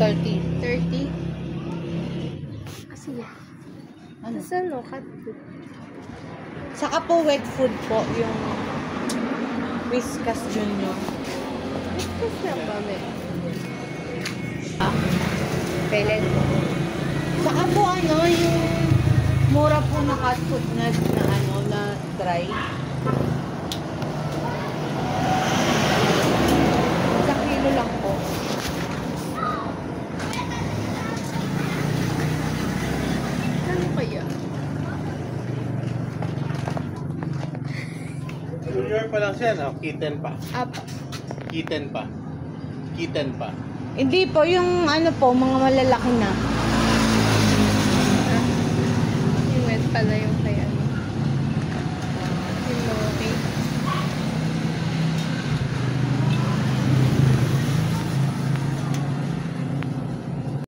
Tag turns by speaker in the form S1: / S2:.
S1: 30.
S2: 30. Sige.
S1: Ano?
S2: Saan no? Cat food.
S1: Saka po wet food po yung Whiskas Junior.
S2: Whiskas lang ba, may? Pellet po.
S1: Saka po ano, yung mura po na cat food na ano, na dry. Sa kilo lang po.
S2: Ano kaya?
S3: Junior pa lang siya, no? Kitten pa.
S2: Apa.
S3: Kitten pa. Kitten pa.
S1: Hindi po, yung ano po, mga malalaki na.
S2: Yung wet pala yung kaya.